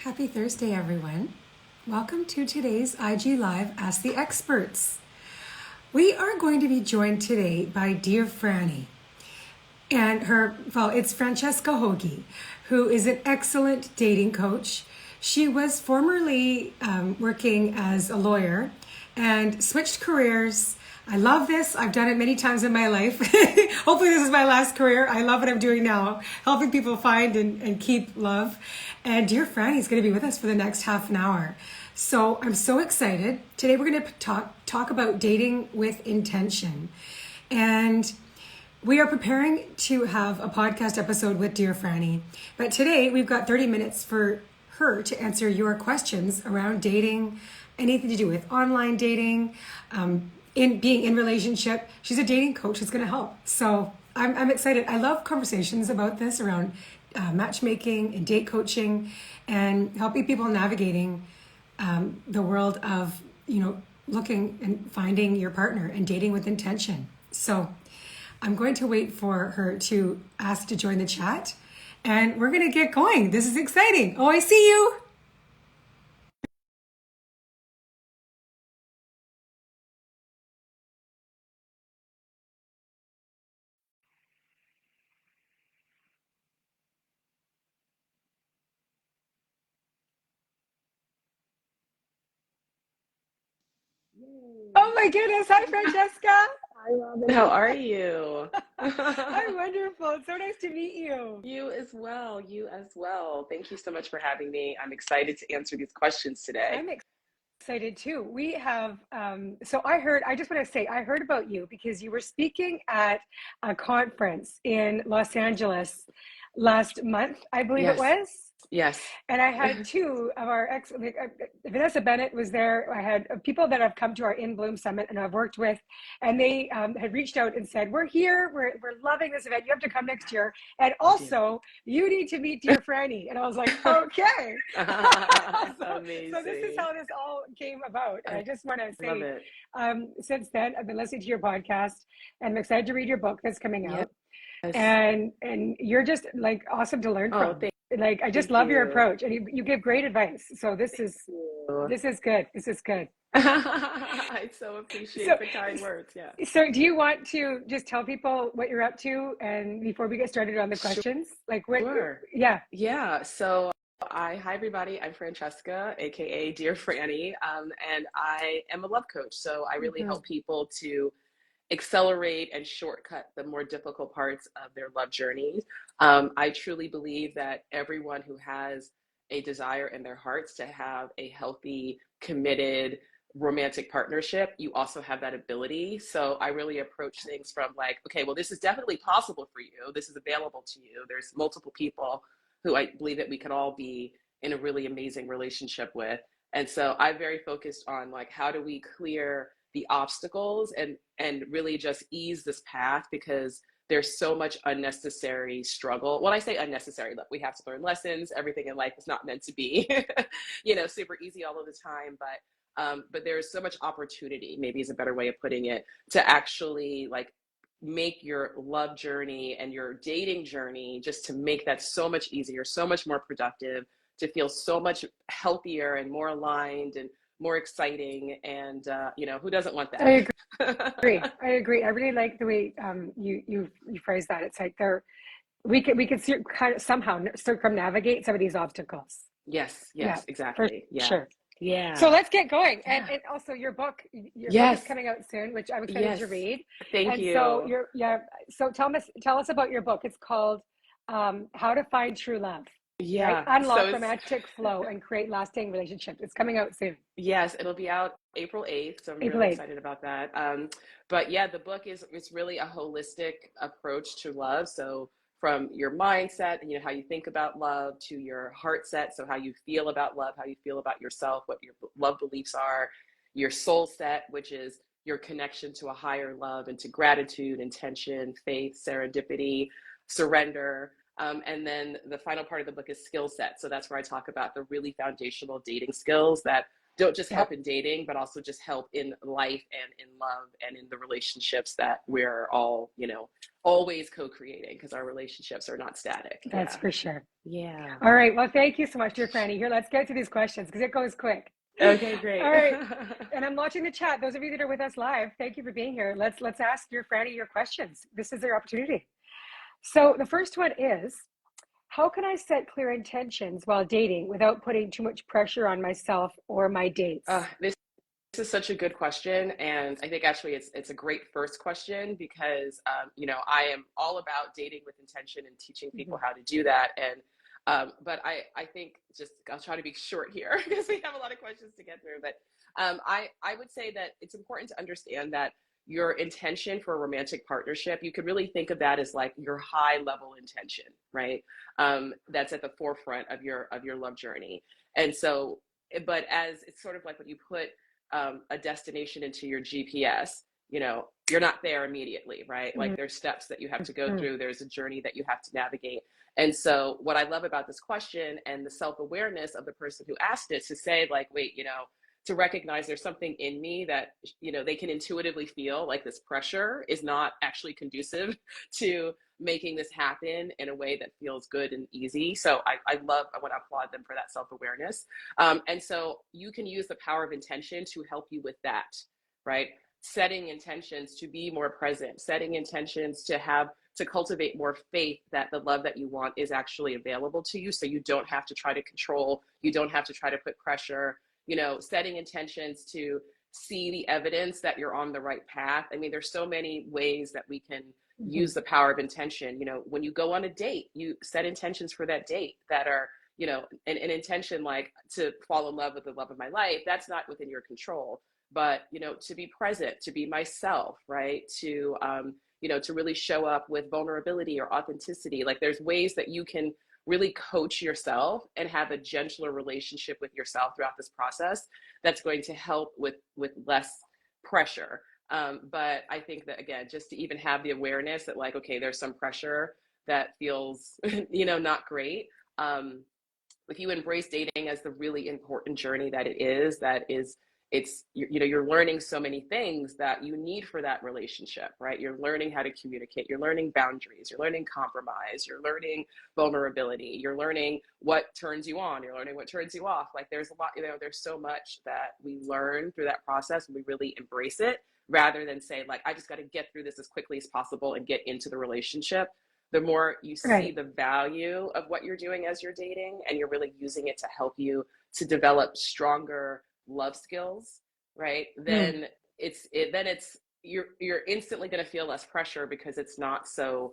Happy Thursday, everyone. Welcome to today's IG Live Ask the Experts. We are going to be joined today by Dear Franny and it's Francesca Hogi, who is an excellent dating coach. She was formerly working as a lawyer and switched careers. I love this. I've done it many times in my life. Hopefully this is my last career. I love what I'm doing now, helping people find and keep love. And Dear Franny is going to be with us for the next half an hour. So I'm so excited. Today we're going to talk about dating with intention. And we are preparing to have a podcast episode with Dear Franny. But today we've got 30 minutes for her to answer your questions around dating, anything to do with online dating, in being in relationship. She's a dating coach who's going to help. So I'm excited. I love conversations about this around matchmaking and date coaching and helping people navigating the world of, looking and finding your partner and dating with intention. So I'm going to wait for her to ask to join the chat and we're going to get going. This is exciting. Oh, I see you. Oh my goodness. Hi, Francesca. Hi, Robin. How are you? I'm wonderful. It's so nice to meet you. You as well. You as well. Thank you so much for having me. I'm excited to answer these questions today. I'm excited too. We have, I just want to say, I heard about you because you were speaking at a conference in Los Angeles last month, I believe it was. Yes. And I had two of our Vanessa Bennett was there. I had people that have come to our In Bloom Summit and I've worked with, and they had reached out and said, we're here, we're loving this event. You have to come next year. And also you need to meet Dear Franny. And I was like, okay. Amazing. So this is how this all came about. And I just want to say, since then, I've been listening to your podcast and I'm excited to read your book that's coming out. Yes. And you're just like awesome to learn from. Like, I just love your approach and you give great advice. So this is good. This is good. I so appreciate the kind words. Yeah. So do you want to just tell people what you're up to and before we get started on the questions? Sure. Yeah. Yeah. So hi everybody. I'm Francesca, aka Dear Franny. And I am a love coach. So I really help people to accelerate and shortcut the more difficult parts of their love journeys. I truly believe that everyone who has a desire in their hearts to have a healthy, committed, romantic partnership, you also have that ability. So I really approach things from like, okay, well, this is definitely possible for you. This is available to you. There's multiple people who I believe that we could all be in a really amazing relationship with. And so I'm very focused on like, how do we clear the obstacles and really just ease this path, because there's so much unnecessary struggle. When I say unnecessary, look, we have to learn lessons. Everything in life is not meant to be, super easy all of the time. But there's so much opportunity, maybe is a better way of putting it, to actually like make your love journey and your dating journey, just to make that so much easier, so much more productive, to feel so much healthier and more aligned and more exciting. And who doesn't want that? I agree. I really like the way you phrase that. It's like we could kind of somehow circumnavigate some of these obstacles. Yes, exactly. Yeah, sure. Yeah. So let's get going. And also your book is coming out soon, which I'm excited to read. Thank you. So tell us about your book. It's called How to Find True Love. Yeah. Right? Unlock romantic flow and create lasting relationships. It's coming out soon. Yes, it'll be out April 8th. So I'm really excited about that. But yeah, the book it's really a holistic approach to love. So from your mindset and how you think about love, to your heart set, so how you feel about love, how you feel about yourself, what your love beliefs are, your soul set, which is your connection to a higher love and to gratitude, intention, faith, serendipity, surrender. And then the final part of the book is skill set. So that's where I talk about the really foundational dating skills that don't just Yep. help in dating, but also just help in life and in love and in the relationships that we're all, always co-creating, because our relationships are not static. That's for sure. Yeah. All right. Well, thank you so much, dear Franny. Here, let's get to these questions because it goes quick. Okay, great. All right. And I'm watching the chat. Those of you that are with us live, thank you for being here. Let's ask dear Franny your questions. This is your opportunity. So the first one is, how can I set clear intentions while dating without putting too much pressure on myself or my dates? This is such a good question, and I think actually it's a great first question because I am all about dating with intention and teaching people how to do that. And but I think I'll try to be short here because we have a lot of questions to get through. But I would say that it's important to understand that your intention for a romantic partnership, you could really think of that as like your high level intention, right? That's at the forefront of your love journey. And so, but as it's sort of like when you put a destination into your GPS, you're not there immediately, right? Like there's steps that you have to go through. There's a journey that you have to navigate. And so what I love about this question and the self-awareness of the person who asked it to say like, wait, to recognize there's something in me that, they can intuitively feel like this pressure is not actually conducive to making this happen in a way that feels good and easy. So I want to applaud them for that self-awareness. And so you can use the power of intention to help you with that, right? Setting intentions to be more present, setting intentions to cultivate more faith that the love that you want is actually available to you. So you don't have to try to control, you don't have to try to put pressure, setting intentions to see the evidence that you're on the right path. I mean, there's so many ways that we can use the power of intention. When you go on a date, you set intentions for that date that are, an intention like to fall in love with the love of my life. That's not within your control, but, to be present, to be myself, right? To really show up with vulnerability or authenticity. Like there's ways that you can really coach yourself and have a gentler relationship with yourself throughout this process that's going to help with less pressure. But I think that, again, just to even have the awareness that like, okay, there's some pressure that feels, not great. If you embrace dating as the really important journey that you're learning so many things that you need for that relationship, right? You're learning how to communicate, you're learning boundaries, you're learning compromise, you're learning vulnerability, you're learning what turns you on, you're learning what turns you off. Like there's a lot, there's so much that we learn through that process when we really embrace it, rather than say like, I just got to get through this as quickly as possible and get into the relationship. The more you see the value of what you're doing as you're dating, and you're really using it to help you to develop stronger love skills, right? Then you're instantly going to feel less pressure, because it's not so,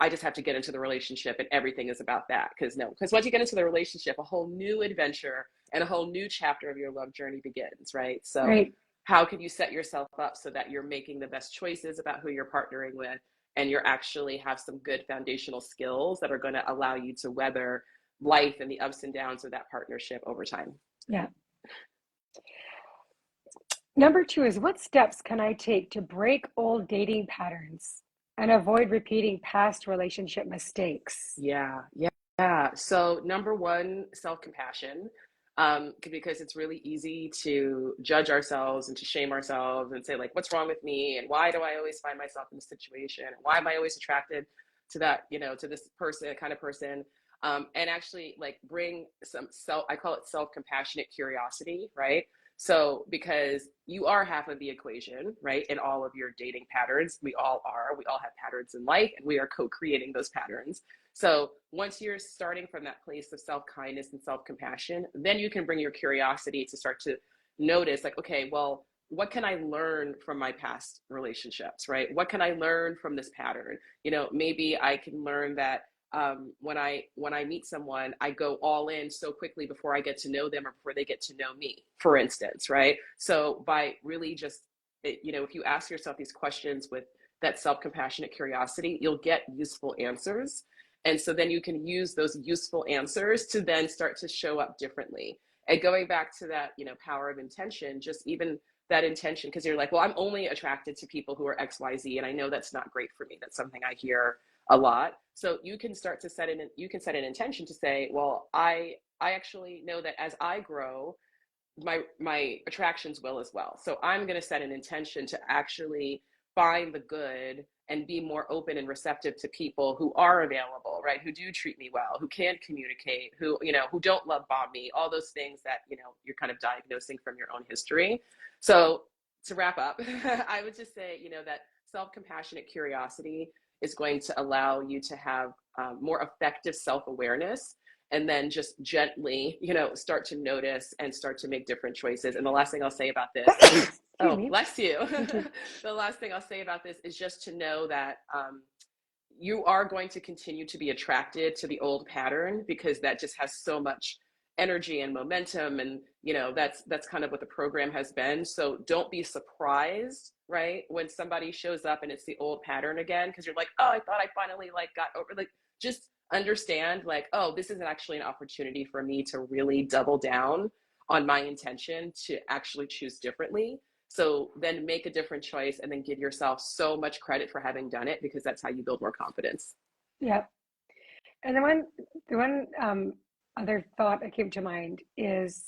I just have to get into the relationship and everything is about that. Because once you get into the relationship, a whole new adventure and a whole new chapter of your love journey begins, right? So how can you set yourself up so that you're making the best choices about who you're partnering with, and you're actually have some good foundational skills that are going to allow you to weather life and the ups and downs of that partnership over time. Yeah. Number 2 is, what steps can I take to break old dating patterns and avoid repeating past relationship mistakes? Yeah. So number 1, self-compassion, because it's really easy to judge ourselves and to shame ourselves and say like, what's wrong with me? And why do I always find myself in this situation? And why am I always attracted to that, to this person, kind of person? And actually like bring some I call it self-compassionate curiosity, right? So because you are half of the equation, right? In all of your dating patterns, we all have patterns in life, and we are co-creating those patterns. So once you're starting from that place of self-kindness and self-compassion, then you can bring your curiosity to start to notice like, okay, well, what can I learn from my past relationships, right? What can I learn from this pattern? Maybe I can learn that when I meet someone, I go all in so quickly before I get to know them or before they get to know me, for instance, right? So by really just, if you ask yourself these questions with that self-compassionate curiosity, you'll get useful answers. And so then you can use those useful answers to then start to show up differently. And going back to that, power of intention, just even that intention, because you're like, well, I'm only attracted to people who are XYZ, and I know that's not great for me. That's something I hear a lot. So you can start to set an intention to say, well, I actually know that as I grow, my attractions will as well. So I'm going to set an intention to actually find the good and be more open and receptive to people who are available, right? Who do treat me well, who can communicate, who, who don't love bomb me, all those things that, you're kind of diagnosing from your own history. So to wrap up, I would just say, that self-compassionate curiosity is going to allow you to have more effective self-awareness, and then just gently, start to notice and start to make different choices. And the last thing I'll say about this, oh, bless you. The last thing I'll say about this is just to know that you are going to continue to be attracted to the old pattern, because that just has so much energy and momentum. And, that's kind of what the program has been. So don't be surprised, right, when somebody shows up and it's the old pattern again, because you're like, oh, I thought I finally got over, just understand oh, this is actually an opportunity for me to really double down on my intention to actually choose differently. So then make a different choice, and then give yourself so much credit for having done it, because that's how you build more confidence. Yep. And the one other thought that came to mind is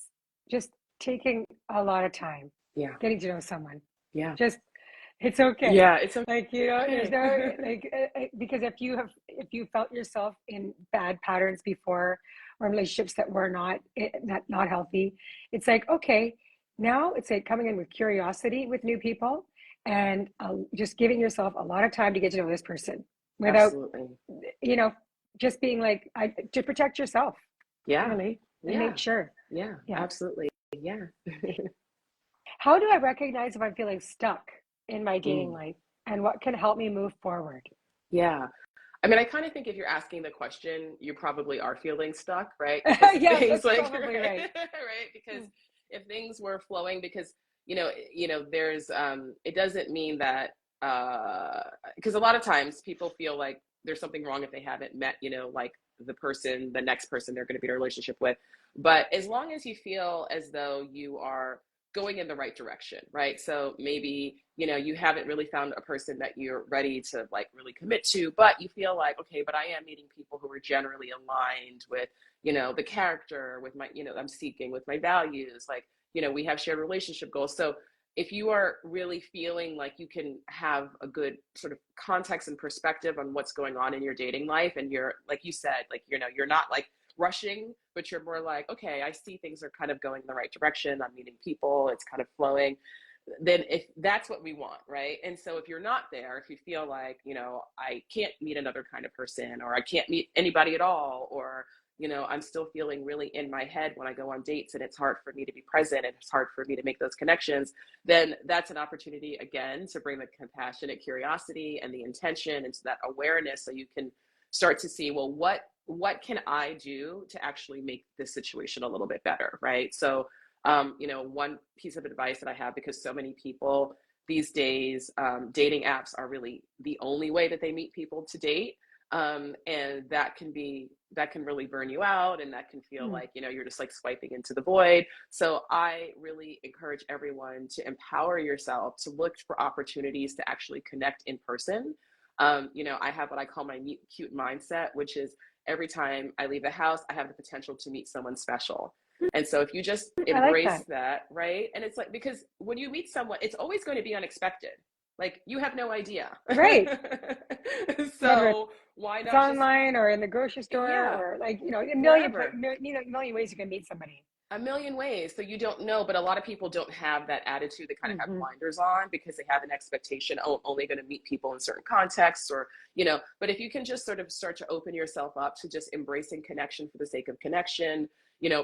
just taking a lot of time. Yeah. Getting to know someone. Yeah. Just, it's okay. Yeah, it's okay. There's no because if you felt yourself in bad patterns before, or relationships that were not healthy, it's okay. Now it's coming in with curiosity with new people, and just giving yourself a lot of time to get to know this person without, just being to protect yourself. Yeah. Really, and make sure. Yeah, absolutely. Yeah. How do I recognize if I'm feeling stuck in my dating life, and what can help me move forward? Yeah. I mean, I kind of think if you're asking the question, you probably are feeling stuck, right? Yeah, that's probably right. Right? Because if things were flowing, because, there's, it doesn't mean that, because a lot of times people feel like there's something wrong if they haven't met, the next person they're going to be in a relationship with. But as long as you feel as though you are going in the right direction, right? So maybe, you haven't really found a person that you're ready to really commit to, but you feel okay, but I am meeting people who are generally aligned with, the character, with my, I'm seeking, with my values, we have shared relationship goals. So if you are really feeling like you can have a good sort of context and perspective on what's going on in your dating life, and you're, like you said, you're not rushing, but you're more okay, I see things are kind of going in the right direction. I'm meeting people, it's kind of flowing. Then if that's what we want, right? And so if you're not there, if you feel I can't meet another kind of person, or I can't meet anybody at all, or, I'm still feeling really in my head when I go on dates, and it's hard for me to be present, and it's hard for me to make those connections, then that's an opportunity again to bring the compassionate curiosity and the intention into that awareness, so you can start to see, well, what can I do to actually make this situation a little bit better, right? So, one piece of advice that I have, because so many people these days, dating apps are really the only way that they meet people to date. And that can really burn you out, and that can feel like, you're just swiping into the void. So I really encourage everyone to empower yourself to look for opportunities to actually connect in person. I have what I call my meet cute mindset, which is every time I leave the house, I have the potential to meet someone special. And so if you just embrace that, right? And it's because when you meet someone, it's always going to be unexpected. You have no idea. Right. So why not? It's online or in the grocery store, or a million ways you can meet somebody. A million ways. So you don't know, but a lot of people don't have that attitude. They kind of have blinders on, because they have an expectation, oh, I'm only going to meet people in certain contexts, or, but if you can just sort of start to open yourself up to just embracing connection for the sake of connection,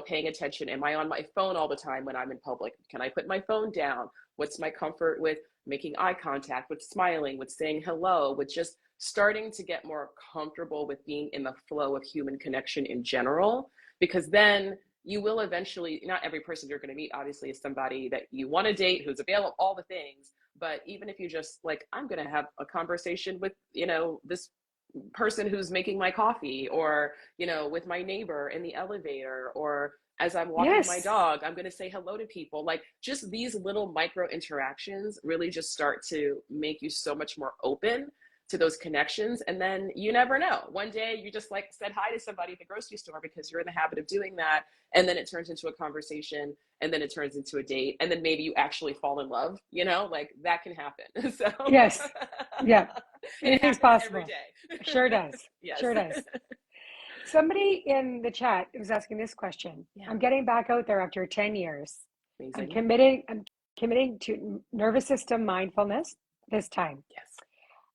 paying attention. Am I on my phone all the time when I'm in public? Can I put my phone down? What's my comfort with making eye contact, with smiling, with saying hello, with just starting to get more comfortable with being in the flow of human connection in general? Because then you will eventually, not every person you're going to meet obviously is somebody that you want to date, who's available, all the things. But even if you just I'm going to have a conversation with, this person who's making my coffee, or, with my neighbor in the elevator, or as I'm walking my dog, I'm going to say hello to people. Just these little micro interactions really just start to make you so much more open, to those connections. And then you never know. One day you just like said hi to somebody at the grocery store because you're in the habit of doing that. And then it turns into a conversation, and then it turns into a date. And then maybe you actually fall in love, like that can happen. So yes. Yeah. it It is happens possible. every day. Sure does. Yes. Sure does. Somebody in the chat was asking this question. Yeah. I'm getting back out there after 10 years. Amazing. I'm committing to nervous system mindfulness this time. Yes.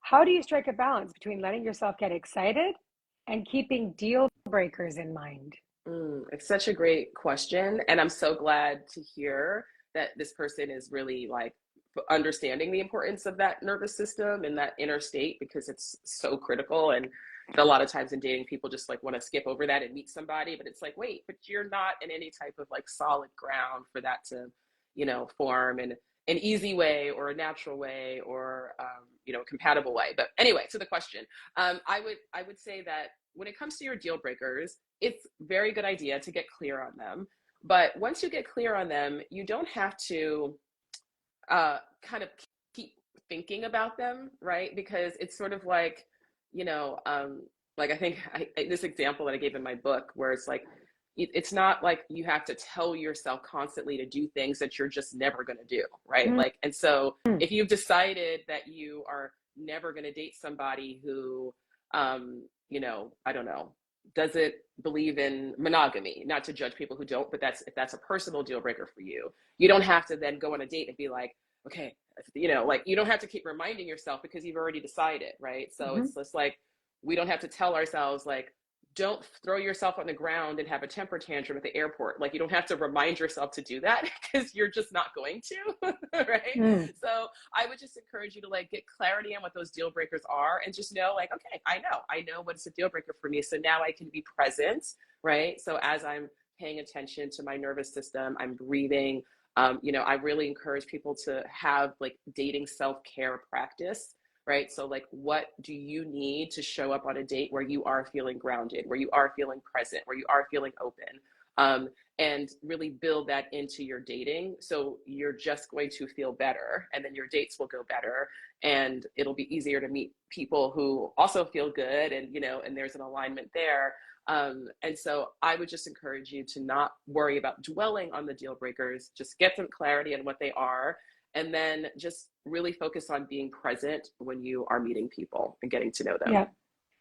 How do you strike a balance between letting yourself get excited and keeping deal breakers in mind? It's such a great question. And I'm so glad to hear that this person is really like understanding the importance of that nervous system and that inner state, because it's so critical. And a lot of times in dating, people just like want to skip over that and meet somebody, but it's like, wait, but you're not in any type of like solid ground for that to, form in an easy way or a natural way or, compatible way. But anyway, to the question, I would say that when it comes to your deal breakers, it's a very good idea to get clear on them. But once you get clear on them, you don't have to kind of keep thinking about them, right? Because it's sort of like, like I think this example that I gave in my book, where it's like, it's not like you have to tell yourself constantly to do things that you're just never going to do, right? Mm-hmm. Like, and so if you've decided that you are never going to date somebody who, I don't know, doesn't believe in monogamy, not to judge people who don't, but if that's a personal deal breaker for you, you don't have to then go on a date and be like, okay, like you don't have to keep reminding yourself because you've already decided, right? So mm-hmm. It's just like, we don't have to tell ourselves like, don't throw yourself on the ground and have a temper tantrum at the airport. Like, you don't have to remind yourself to do that because you're just not going to, right? Mm. So I would just encourage you to like get clarity on what those deal breakers are and just know like, okay, I know what's a deal breaker for me. So now I can be present, right? So as I'm paying attention to my nervous system, I'm breathing. I really encourage people to have like dating self-care practice. Right? So like, what do you need to show up on a date where you are feeling grounded, where you are feeling present, where you are feeling open, and really build that into your dating. So you're just going to feel better, and then your dates will go better, and it'll be easier to meet people who also feel good, and and there's an alignment there. And so I would just encourage you to not worry about dwelling on the deal breakers, just get some clarity on what they are. And then just really focus on being present when you are meeting people and getting to know them. Yeah.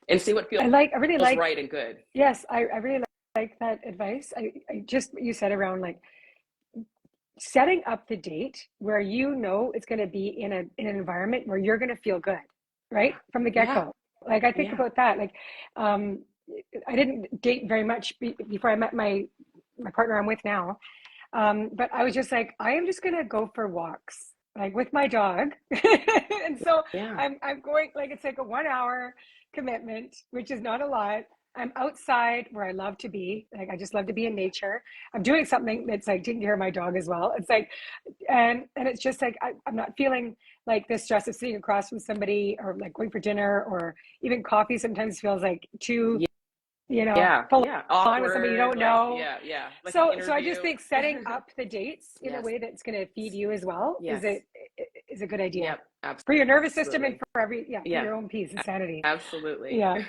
And see what feels right and good. Yes, I really like that advice. I just what you said around like setting up the date where it's going to be in an environment where you're going to feel good, right? From the get-go. Yeah. Like I think about that. Like I didn't date very much before I met my partner I'm with now. But I was just like, I am just going to go for walks, like with my dog. And so I'm going, like, it's like a 1 hour commitment, which is not a lot. I'm outside where I love to be. Like, I just love to be in nature. I'm doing something that's like taking care of my dog as well. It's like, and it's just like, I'm not feeling like the stress of sitting across from somebody or like going for dinner or even coffee sometimes feels like too, on with somebody you don't know. Like so I just think setting up the dates in a way that's going to feed you as well is a good idea. Yep, absolutely. For your nervous system and for for your own peace and sanity. Absolutely. Yeah.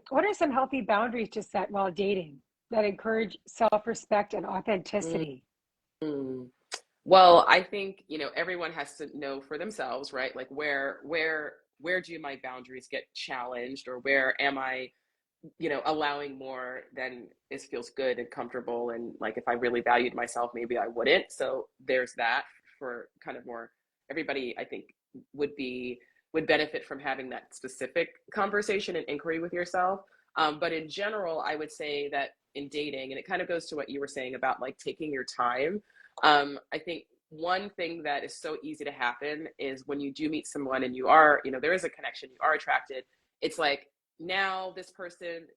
What are some healthy boundaries to set while dating that encourage self-respect and authenticity? Mm-hmm. Well, I think, everyone has to know for themselves, right? Like where do my boundaries get challenged, or where am I, allowing more than feels good and comfortable? And like, if I really valued myself, maybe I wouldn't. So there's that for kind of more, everybody I think would benefit from having that specific conversation and inquiry with yourself. But in general, I would say that in dating, and it kind of goes to what you were saying about like taking your time. I think one thing that is so easy to happen is when you do meet someone and you are, there is a connection, you are attracted. It's like, now this person,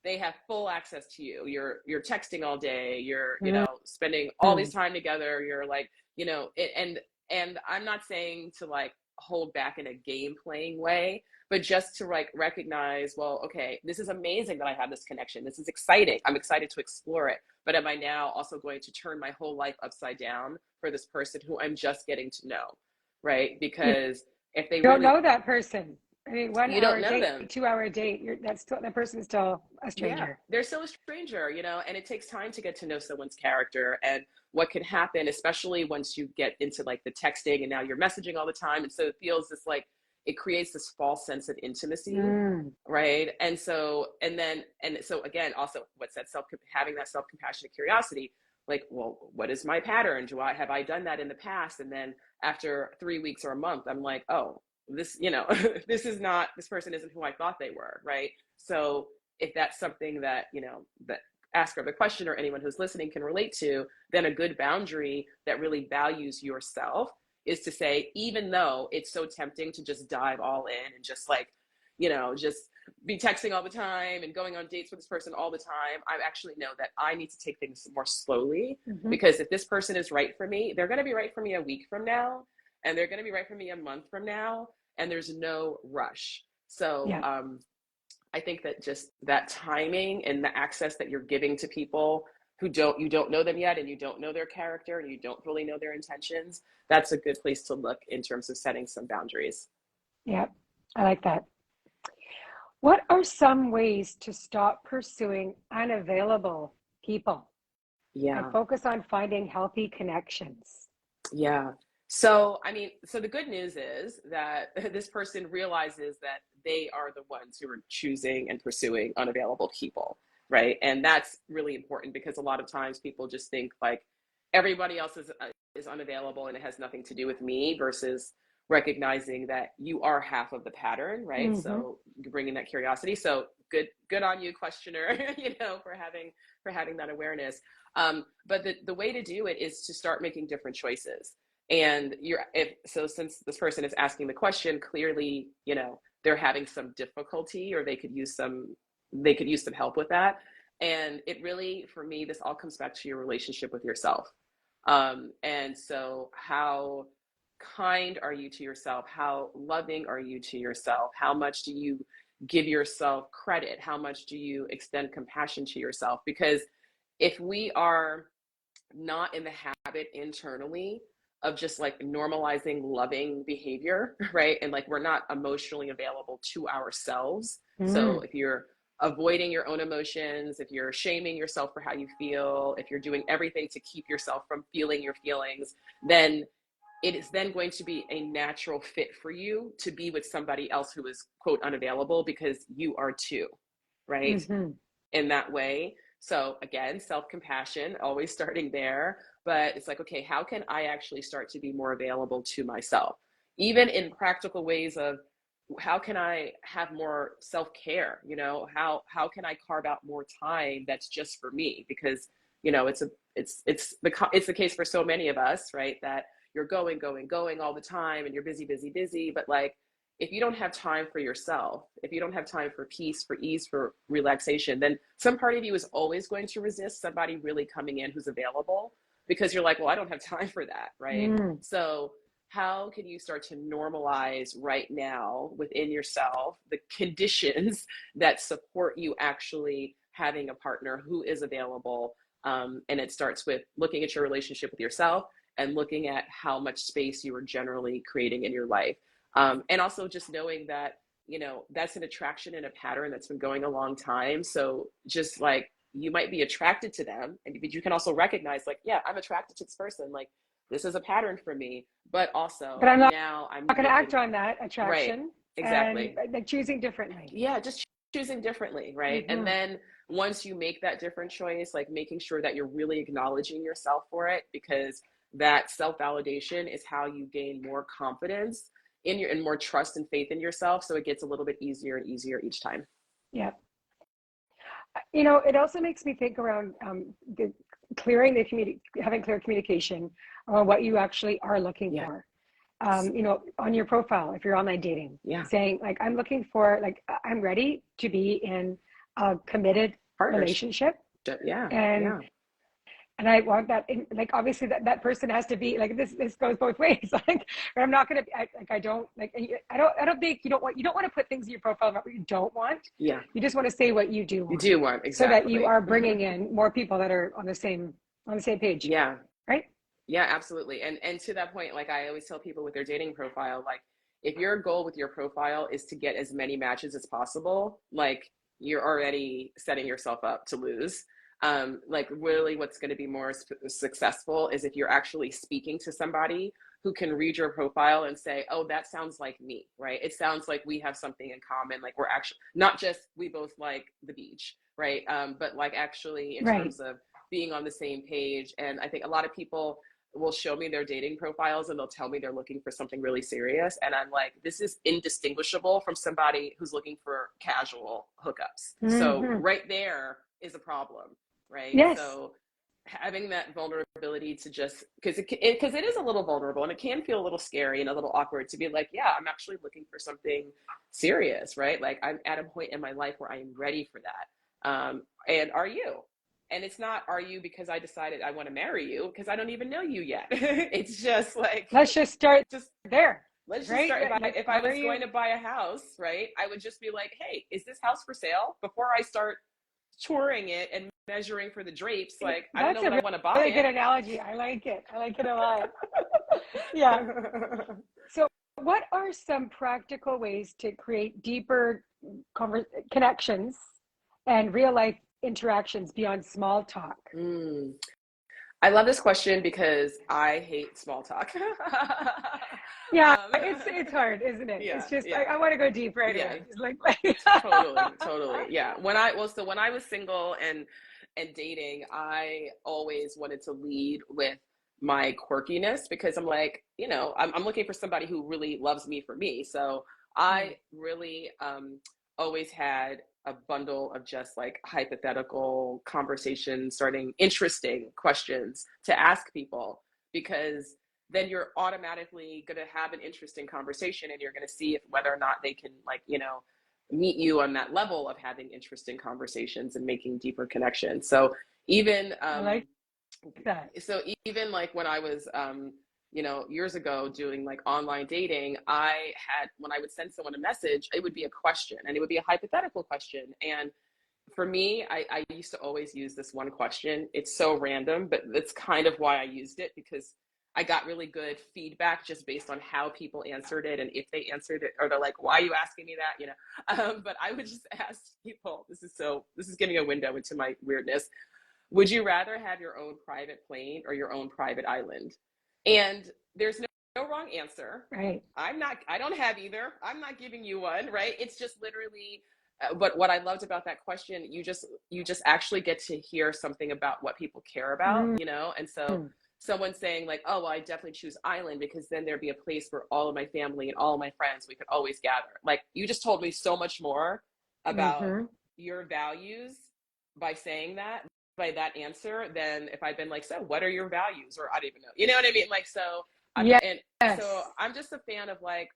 they have full access to you. You're texting all day. You're, spending all this time together. You're like, and I'm not saying to like hold back in a game playing way, but just to like recognize, well, okay, this is amazing that I have this connection. This is exciting. I'm excited to explore it. But am I now also going to turn my whole life upside down for this person who I'm just getting to know? right? Because if they You don't really, know that person. I mean, one you don't hour know date, them. 2 hour date, that's still, that person's still a Yeah, stranger. they're still a stranger, and it takes time to get to know someone's character and what can happen, especially once you get into like the texting and now you're messaging all the time. And so it feels this like it creates this false sense of intimacy, right? And so again, also what's that having that self-compassionate curiosity, like, well, what is my pattern? Have I done that in the past? And then after 3 weeks or a month, I'm like, oh, this, this person isn't who I thought they were, right? So if that's something that, that asker of the question or anyone who's listening can relate to, then a good boundary that really values yourself is to say, even though it's so tempting to just dive all in and just like, just be texting all the time and going on dates with this person all the time, I actually know that I need to take things more slowly, because if this person is right for me, they're going to be right for me a week from now, and they're going to be right for me a month from now, and there's no rush. So, I think that just that timing and the access that you're giving to people you don't know them yet, and you don't know their character, and you don't really know their intentions, that's a good place to look in terms of setting some boundaries. Yeah, I like that. What are some ways to stop pursuing unavailable people? Yeah. And focus on finding healthy connections. Yeah. So, so the good news is that this person realizes that they are the ones who are choosing and pursuing unavailable people, right? And that's really important, because a lot of times people just think like everybody else is unavailable and it has nothing to do with me, versus recognizing that you are half of the pattern, right? So bringing that curiosity. So good on you, questioner, for having that awareness. But the way to do it is to start making different choices. And since this person is asking the question, clearly, they're having some difficulty, or they could use some help with that. And it really, for me, this all comes back to your relationship with yourself. And so how kind are you to yourself? How loving are you to yourself? How much do you give yourself credit? How much do you extend compassion to yourself? Because if we are not in the habit internally of just like normalizing loving behavior, right? And like we're not emotionally available to ourselves. So if you're avoiding your own emotions, if you're shaming yourself for how you feel, if you're doing everything to keep yourself from feeling your feelings, then it is then going to be a natural fit for you to be with somebody else who is, quote, unavailable, because you are too, right? In that way. So again, self-compassion, always starting there, but it's like, okay, how can I actually start to be more available to myself? Even in practical ways of how can I have more self-care? How can I carve out more time that's just for me? Because, it's the case for so many of us, right? That you're going all the time, and you're busy, but like, if you don't have time for yourself, if you don't have time for peace, for ease, for relaxation, then some part of you is always going to resist somebody really coming in who's available, because you're like, well, I don't have time for that, right? So how can you start to normalize right now within yourself the conditions that support you actually having a partner who is available? And it starts with looking at your relationship with yourself and looking at how much space you are generally creating in your life. And also just knowing that, that's an attraction and a pattern that's been going a long time. So just like, you might be attracted to them, but you can also recognize like, yeah, I'm attracted to this person. Like, this is a pattern for me, but also but I'm not going to act looking, on that attraction. Right, exactly. And like choosing differently. Yeah, just choosing differently, right? And then once you make that different choice, like making sure that you're really acknowledging yourself for it, because that self-validation is how you gain more confidence and more trust and faith in yourself. So it gets a little bit easier and easier each time. Yeah. It also makes me think around having clear communication on what you actually are looking for. On your profile, if you're online dating, saying like, I'm looking for, like, I'm ready to be in a committed relationship. And I want that in, like, obviously that person has to be like, this goes both ways. Like, but I'm not going to, I don't think you don't want to put things in your profile about what you don't want. Yeah. You just want to say what you do want. You do want, exactly. So that you are bringing in more people that are on the same page. Yeah. Right. Yeah, absolutely. And to that point, like I always tell people with their dating profile, like if your goal with your profile is to get as many matches as possible, like you're already setting yourself up to lose. Like really what's going to be more successful is if you're actually speaking to somebody who can read your profile and say, oh, that sounds like me, right? It sounds like we have something in common. Like we're actually not just we both like the beach, right? But like actually in Right. terms of being on the same page. And I think a lot of people will show me their dating profiles and they'll tell me they're looking for something really serious. And I'm like, this is indistinguishable from somebody who's looking for casual hookups. So Mm-hmm. right there is a problem, right? Yes. So having that vulnerability to just, because it is a little vulnerable and it can feel a little scary and a little awkward to be like, yeah, I'm actually looking for something serious, right? Like I'm at a point in my life where I am ready for that. And are you? And it's not, are you because I decided I want to marry you, because I don't even know you yet. It's just like, Let's just start just there, let's just right? start. If I Are was you? going to buy a house, right, I would just be like, hey, is this house for sale? Before I start touring it and measuring for the drapes, like I don't know That's when a I want to buy really good it. analogy. I like it. I like it a lot. Yeah. So, what are some practical ways to create deeper connections and real life interactions beyond small talk? I love this question because I hate small talk. Yeah, um, it's hard, isn't it? yeah, It's just yeah, I want to go deep right yeah. away. It's like Totally. Yeah. When I was single and dating, I always wanted to lead with my quirkiness because I'm like, I'm looking for somebody who really loves me for me. So Hmm. I really always had a bundle of just like hypothetical conversations, starting interesting questions to ask people, because then you're automatically going to have an interesting conversation and you're going to see if whether or not they can, like, meet you on that level of having interesting conversations and making deeper connections. So even I like that. even like when I was years ago doing like online dating, I had, when I would send someone a message, it would be a question and it would be a hypothetical question. And for me, I used to always use this one question. It's so random, but that's kind of why I used it, because I got really good feedback just based on how people answered it and if they answered it, or they're like, why are you asking me that? But I would just ask people, this is giving a window into my weirdness. Would you rather have your own private plane or your own private island? And there's no wrong answer. Right. I don't have either. I'm not giving you one, right? It's just literally, but what I loved about that question, you just actually get to hear something about what people care about, Mm. and so someone saying like, oh, well, I definitely choose island because then there'd be a place for all of my family and all of my friends, we could always gather. Like, you just told me so much more about Mm-hmm. your values by saying that, by that answer, than if I'd been like, so what are your values? Or I don't even know, you know what I mean? Like, so Yes. and so I'm just a fan of like,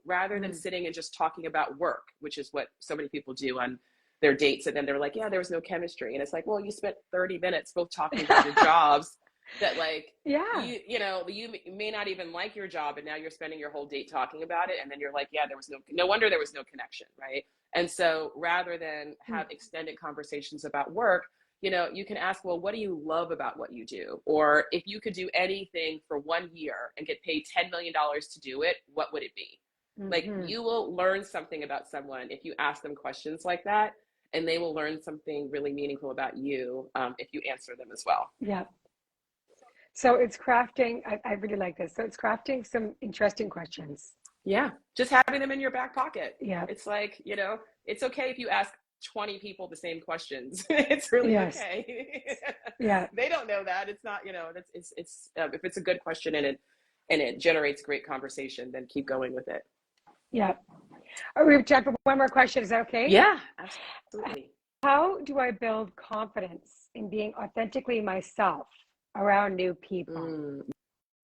rather than Mm. sitting and just talking about work, which is what so many people do on their dates. And then they're like, yeah, there was no chemistry. And it's like, well, you spent 30 minutes both talking about your jobs that, like, Yeah. you may not even like your job. And now you're spending your whole date talking about it. And then you're like, yeah, there was no wonder there was no connection. Right. And so rather than Mm. have extended conversations about work, you can ask, well, what do you love about what you do? Or if you could do anything for 1 year and get paid $10 million to do it, what would it be? Like, Mm-hmm. you will learn something about someone if you ask them questions like that, and they will learn something really meaningful about you, if you answer them as well. Yeah. So it's crafting. I really like this. So it's crafting some interesting questions. Yeah, just having them in your back pocket. Yeah. It's like, it's okay if you ask 20 people the same questions. It's really Yes. okay. Yeah. They don't know that. It's not, it's if it's a good question and it generates great conversation, then keep going with it. Yeah. We have time for one more question. Is that okay? Yeah, absolutely. How do I build confidence in being authentically myself around new people?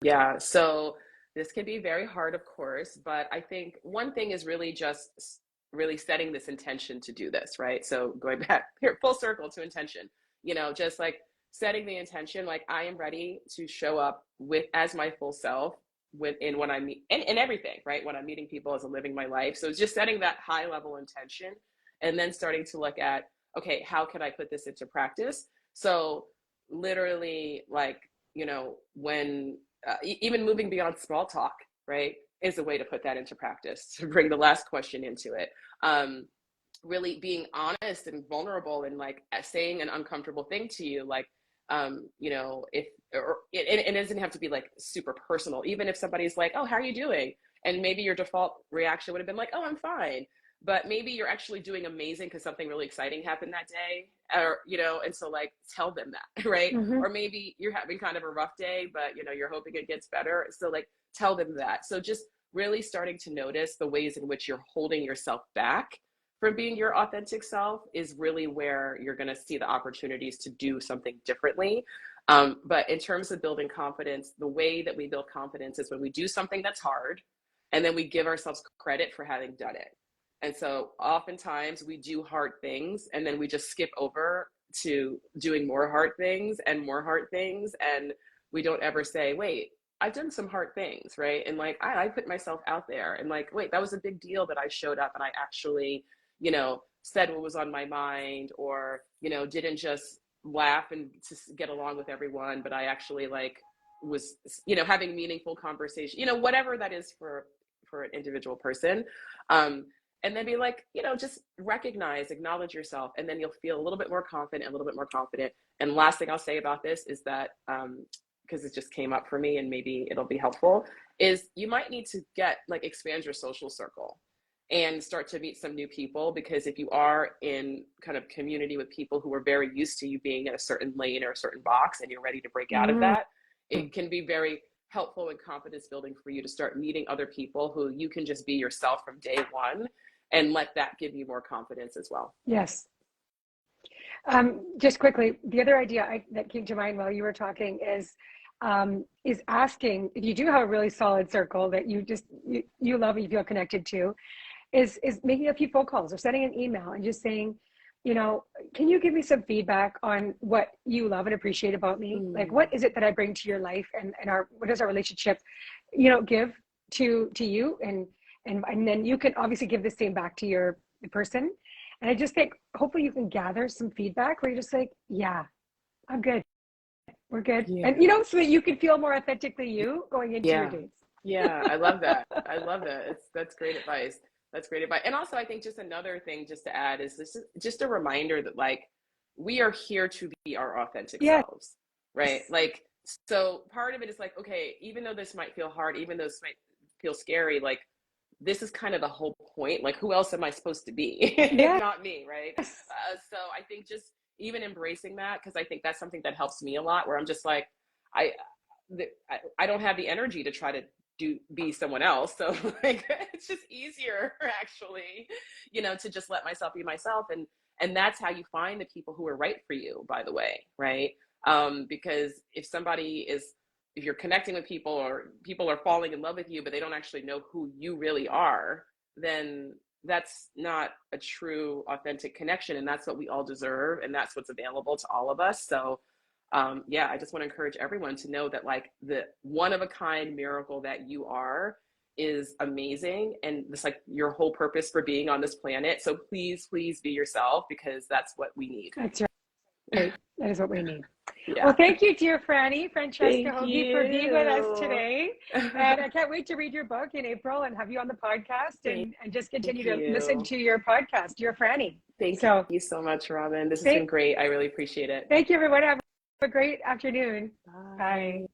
Yeah, so this can be very hard, of course, but I think one thing is really just really setting this intention to do this, right? So going back here, full circle to intention, just like setting the intention, like I am ready to show up with as my full self when I meet and everything, right? When I'm meeting people, as I'm living my life. So it's just setting that high level intention and then starting to look at, okay, how can I put this into practice? So literally, like, when even moving beyond small talk, right, is a way to put that into practice, to bring the last question into it. Really being honest and vulnerable and like saying an uncomfortable thing to you, like, if, or it doesn't have to be like super personal. Even if somebody's like, oh, how are you doing? And maybe your default reaction would have been like, oh, I'm fine. But maybe you're actually doing amazing because something really exciting happened that day, or, and so like tell them that, right? Or maybe you're having kind of a rough day, but you're hoping it gets better. So like tell them that. So just really starting to notice the ways in which you're holding yourself back from being your authentic self is really where you're going to see the opportunities to do something differently. But in terms of building confidence, the way that we build confidence is when we do something that's hard, and then we give ourselves credit for having done it. And so oftentimes we do hard things and then we just skip over to doing more hard things and more hard things. And we don't ever say, wait, I've done some hard things, right? And like, I put myself out there, and like, wait, that was a big deal that I showed up and I actually, said what was on my mind, or, didn't just laugh and just get along with everyone, but I actually like was, having meaningful conversation, whatever that is for an individual person. And then be like, just recognize, acknowledge yourself, and then you'll feel a little bit more confident, And last thing I'll say about this is that, because it just came up for me and maybe it'll be helpful, is you might need to expand your social circle and start to meet some new people, because if you are in kind of community with people who are very used to you being in a certain lane or a certain box and you're ready to break out of that, it can be very helpful and confidence building for you to start meeting other people who you can just be yourself from day one, and let that give you more confidence as well. Yes. Just quickly, the other idea that came to mind while you were talking is asking, if you do have a really solid circle that you love and you feel connected to, is making a few phone calls or sending an email and just saying, can you give me some feedback on what you love and appreciate about me? Like, what is it that I bring to your life, and what does our relationship, give to you? And then you can obviously give the same back to the person. And I just think hopefully you can gather some feedback where you're just like, yeah, I'm good. We're good. Yeah. And, so that you can feel more authentically you going into your dates. Yeah, I love that. That's great advice. That's great advice. And also I think just another thing just to add is this is just a reminder that like, we are here to be our authentic selves, right? Like, so part of it is like, okay, even though this might feel hard, even though this might feel scary, like, this is kind of the whole point. Like, who else am I supposed to be? If not me, right? So I think just even embracing that, because I think that's something that helps me a lot, where I'm just like, I don't have the energy to try to be someone else. So like, it's just easier actually, to just let myself be myself. And that's how you find the people who are right for you, by the way, right? Because if you're connecting with people, or people are falling in love with you, but they don't actually know who you really are, then that's not a true, authentic connection. And that's what we all deserve. And that's what's available to all of us. So I just want to encourage everyone to know that like the one of a kind miracle that you are is amazing. And it's like your whole purpose for being on this planet. So please be yourself, because that's what we need. That's right. That is what we need. Yeah. Well, thank you, dear Francesca Hogi, for being with us today. And I can't wait to read your book in April and have you on the podcast and just continue to listen to your podcast, Dear Franny. Thank you so much, Robin. This has been great. I really appreciate it. Thank you, everyone. Have a great afternoon. Bye.